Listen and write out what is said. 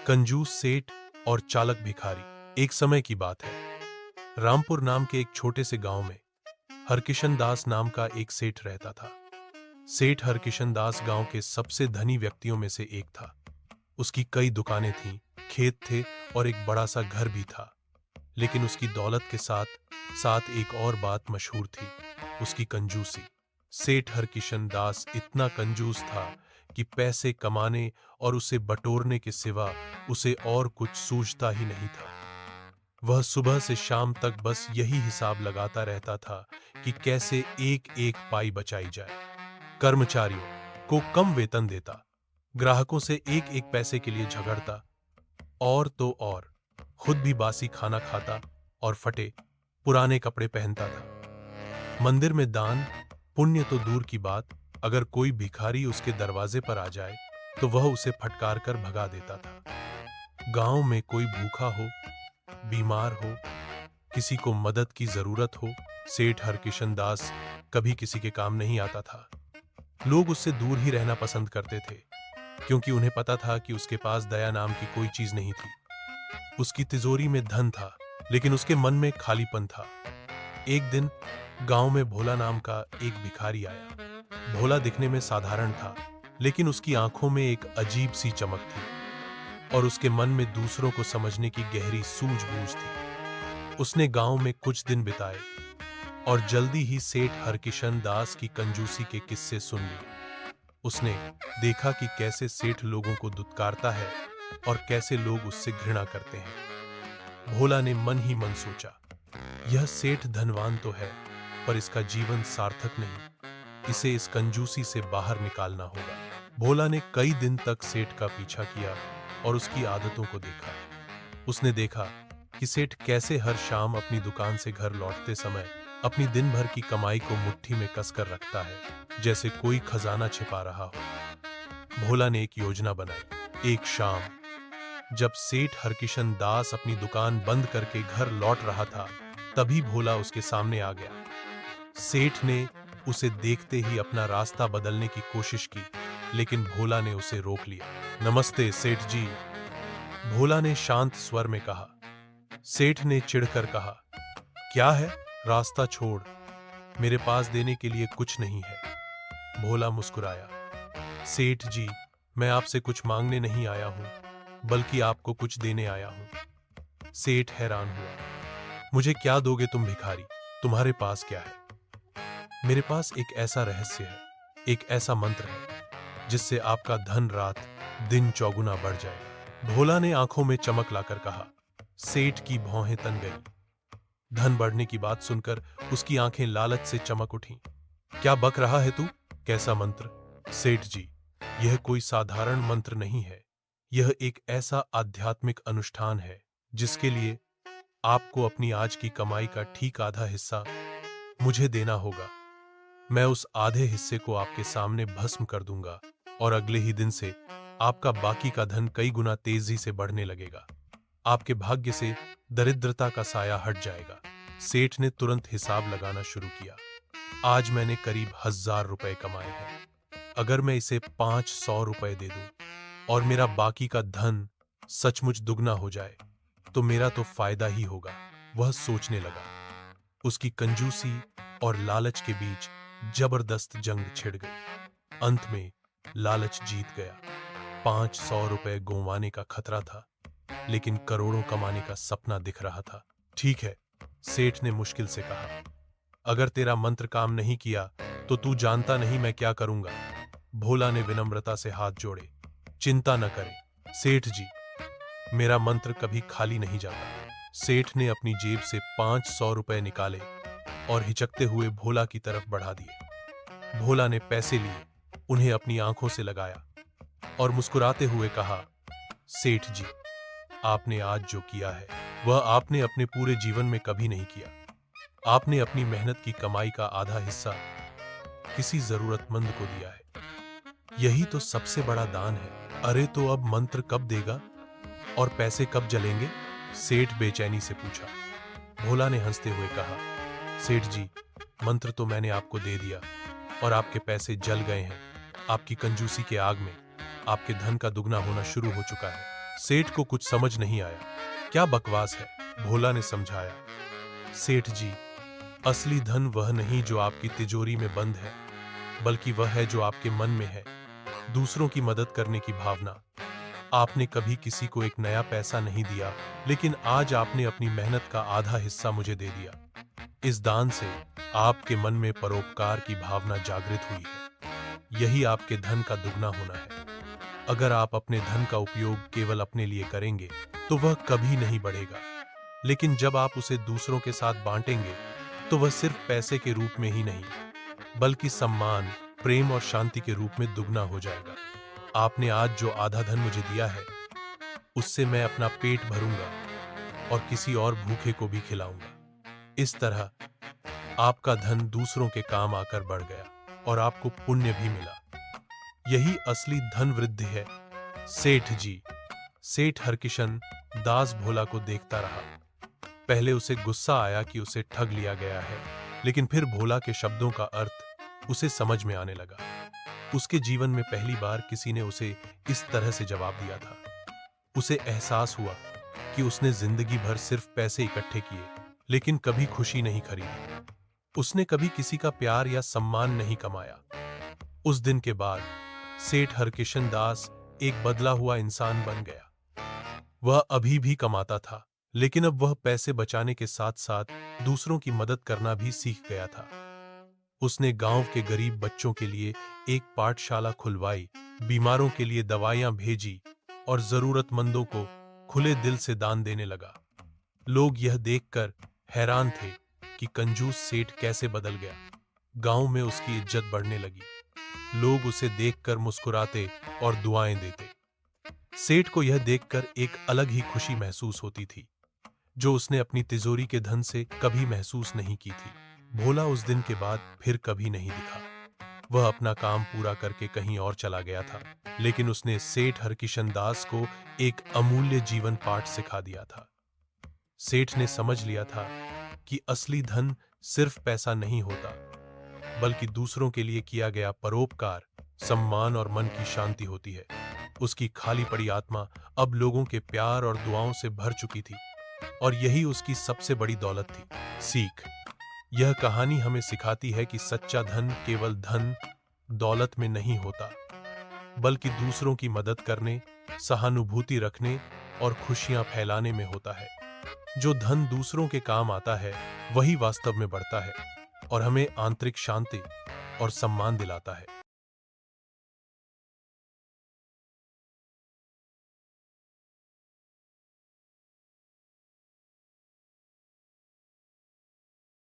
कंजूस सेठ और चालक भिखारी। एक समय की बात है। रामपुर नाम के एक छोटे से गांव में हरकिशन दास नाम का एक सेठ रहता था। सेठ हरकिशन दास गांव के सबसे धनी व्यक्तियों में से एक था। उसकी कई दुकानें थीं, खेत थे और एक बड़ा सा घर भी था। लेकिन उसकी दौलत के साथ साथ एक और बात मशहूर थी, उसकी कंजूसी। सेठ हरकिशन दास इतना कंजूस था कि पैसे कमाने और उसे बटोरने के सिवा उसे और कुछ सूझता ही नहीं था। वह सुबह से शाम तक बस यही हिसाब लगाता रहता था कि कैसे एक एक पाई बचाई जाए। कर्मचारियों को कम वेतन देता, ग्राहकों से एक एक पैसे के लिए झगड़ता और तो और खुद भी बासी खाना खाता और फटे पुराने कपड़े पहनता था। मंदिर में दान पुण्य तो दूर की बात, अगर कोई भिखारी उसके दरवाजे पर आ जाए तो वह उसे फटकार कर भगा देता था। गांव में कोई भूखा हो, बीमार हो, किसी को मदद की जरूरत हो, सेठ हरकिशन दास कभी किसी के काम नहीं आता था। लोग उससे दूर ही रहना पसंद करते थे, क्योंकि उन्हें पता था कि उसके पास दया नाम की कोई चीज नहीं थी। उसकी तिजोरी में धन था, लेकिन उसके मन में खालीपन था। एक दिन गांव में भोला नाम का एक भिखारी आया। भोला दिखने में साधारण था, लेकिन उसकी आंखों में एक अजीब सी चमक थी और उसके मन में दूसरों को समझने की गहरी सूझबूझ थी। उसने गांव में कुछ दिन बिताए और जल्दी ही सेठ हरकिशन दास की कंजूसी के किस्से सुन लिए। उसने देखा कि कैसे सेठ लोगों को दुत्कारता है और कैसे लोग उससे घृणा करते हैं। भोला ने मन ही मन सोचा, यह सेठ धनवान तो है, पर इसका जीवन सार्थक नहीं। इसे इस कंजूसी से बाहर निकालना होगा। भोला ने कई दिन तक सेठ का पीछा किया और उसकी आदतों को देखा। उसने देखा कि सेठ कैसे हर शाम अपनी दुकान से घर लौटते समय अपनी दिन भर की कमाई को मुट्ठी में कसकर रखता है, जैसे कोई खजाना छिपा रहा हो। भोला ने एक योजना बनाई। एक शाम जब सेठ हरकिशन दास अपनी दुकान बंद करके घर लौट रहा था, तभी भोला उसके सामने आ गया। सेठ ने उसे देखते ही अपना रास्ता बदलने की कोशिश की, लेकिन भोला ने उसे रोक लिया। नमस्ते सेठ जी, भोला ने शांत स्वर में कहा। सेठ ने चिढ़कर कहा, क्या है, रास्ता छोड़, मेरे पास देने के लिए कुछ नहीं है। भोला मुस्कुराया। सेठ जी, मैं आपसे कुछ मांगने नहीं आया हूं, बल्कि आपको कुछ देने आया हूं। सेठ हैरान हुआ। मुझे क्या दोगे तुम भिखारी? तुम्हारे पास क्या है? मेरे पास एक ऐसा रहस्य है, एक ऐसा मंत्र है, जिससे आपका धन रात दिन चौगुना बढ़ जाएगा। भोला ने आंखों में चमक लाकर कहा। सेठ की भौहें तन गई। धन बढ़ने की बात सुनकर उसकी आंखें लालच से चमक उठीं। क्या बक रहा है तू? कैसा मंत्र? सेठ जी, यह कोई साधारण मंत्र नहीं है। यह एक ऐसा आध्यात्मिक अनुष्ठान है जिसके लिए आपको अपनी आज की कमाई का ठीक आधा हिस्सा मुझे देना होगा। मैं उस आधे हिस्से को आपके सामने भस्म कर दूंगा और अगले ही दिन से आपका बाकी का धन कई गुना तेजी से बढ़ने लगेगा। आपके भाग्य से दरिद्रता का साया हट जाएगा। सेठ ने तुरंत हिसाब लगाना शुरू किया। आज मैंने करीब 1000 रुपए कमाए हैं। अगर मैं इसे 500 रुपए दे दूं और मेरा बाकी का धन सचमुच दुगना हो जाए, तो मेरा तो फायदा ही होगा। वह सोचने लगा। उसकी कंजूसी और लालच के बीच जबरदस्त जंग छिड़ गई। अंत में लालच जीत गया। 500 रुपए गंवाने का खतरा था, लेकिन करोड़ों कमाने का सपना दिख रहा था। ठीक है, सेठ ने मुश्किल से कहा, अगर तेरा मंत्र काम नहीं किया तो तू जानता नहीं मैं क्या करूंगा। भोला ने विनम्रता से हाथ जोड़े। चिंता न करें सेठ जी, मेरा मंत्र कभी खाली नहीं जाता। सेठ ने अपनी जेब से 500 रुपए निकाले और हिचकते हुए भोला की तरफ बढ़ा दिए। भोला ने पैसे लिए, उन्हें अपनी आंखों से लगाया और मुस्कुराते हुए कहा, सेठ जी, आपने आज जो किया है वह आपने अपने पूरे जीवन में कभी नहीं किया। आपने अपनी मेहनत की कमाई का आधा हिस्सा किसी जरूरतमंद को दिया है। यही तो सबसे बड़ा दान है। अरे तो अब मंत्र कब देगा और पैसे कब जलेंगे? सेठ बेचैनी से पूछा। भोला ने हंसते हुए कहा, सेठ जी, मंत्र तो मैंने आपको दे दिया और आपके पैसे जल गए हैं। आपकी कंजूसी के आग में आपके धन का दुगना होना शुरू हो चुका है। सेठ को कुछ समझ नहीं आया। क्या बकवास है, भोला ने समझाया। सेठ जी, असली धन वह नहीं जो आपकी तिजोरी में बंद है, बल्कि वह है जो आपके मन में है। दूसरों की मदद करने की भावना। आपने कभी किसी को एक नया पैसा नहीं दिया, लेकिन आज आपने अपनी मेहनत का आधा हिस्सा मुझे दे दिया। इस दान से आपके मन में परोपकार की भावना जागृत हुई है। यही आपके धन का दुगना होना है। अगर आप अपने धन का उपयोग केवल अपने लिए करेंगे तो वह कभी नहीं बढ़ेगा, लेकिन जब आप उसे दूसरों के साथ बांटेंगे तो वह सिर्फ पैसे के रूप में ही नहीं, बल्कि सम्मान, प्रेम और शांति के रूप में दुगना हो जाएगा। आपने आज जो आधा धन मुझे दिया है, उससे मैं अपना पेट भरूंगा और किसी और भूखे को भी खिलाऊंगा। इस तरह आपका धन दूसरों के काम आकर बढ़ गया और आपको पुण्य भी मिला। यही असली धन वृद्धि है, सेठ जी। सेठ हरकिशन दास भोला को देखता रहा। पहले उसे गुस्सा आया कि उसे ठग लिया गया है, लेकिन फिर भोला के शब्दों का अर्थ उसे समझ में आने लगा। उसके जीवन में पहली बार किसी ने उसे इस तरह से जवाब दिया था। उसे एहसास हुआ कि उसने जिंदगी भर सिर्फ पैसे इकट्ठे किए, लेकिन कभी खुशी नहीं खरीदी। उसने कभी किसी का प्यार या सम्मान नहीं कमाया। उस दिन के बाद सेठ हरकिशन दास एक बदला हुआ इंसान बन गया। वह अभी भी कमाता था, लेकिन अब वह पैसे बचाने के साथ साथ दूसरों की मदद करना भी सीख गया था। उसने गांव के गरीब बच्चों के लिए एक पाठशाला खुलवाई, बीमारों के लिए दवाइयां भेजी और जरूरतमंदों को खुले दिल से दान देने लगा। लोग यह देखकर हैरान थे कि कंजूस सेठ कैसे बदल गया। गांव में उसकी इज्जत बढ़ने लगी। लोग उसे देखकर मुस्कुराते और दुआएं देते। सेठ को यह देखकर एक अलग ही खुशी महसूस होती थी, जो उसने अपनी तिजोरी के धन से कभी महसूस नहीं की थी। भोला उस दिन के बाद फिर कभी नहीं दिखा। वह अपना काम पूरा करके कहीं और चला गया था, लेकिन उसने सेठ हरकिशन दास को एक अमूल्य जीवन पाठ सिखा दिया था। सेठ ने समझ लिया था कि असली धन सिर्फ पैसा नहीं होता, बल्कि दूसरों के लिए किया गया परोपकार, सम्मान और मन की शांति होती है। उसकी खाली पड़ी आत्मा अब लोगों के प्यार और दुआओं से भर चुकी थी, और यही उसकी सबसे बड़ी दौलत थी। सीख। यह कहानी हमें सिखाती है कि सच्चा धन केवल धन दौलत में नहीं होता, बल्कि दूसरों की मदद करने, सहानुभूति रखने और खुशियां फैलाने में होता है। जो धन दूसरों के काम आता है, वही वास्तव में बढ़ता है और हमें आंतरिक शांति और सम्मान दिलाता है।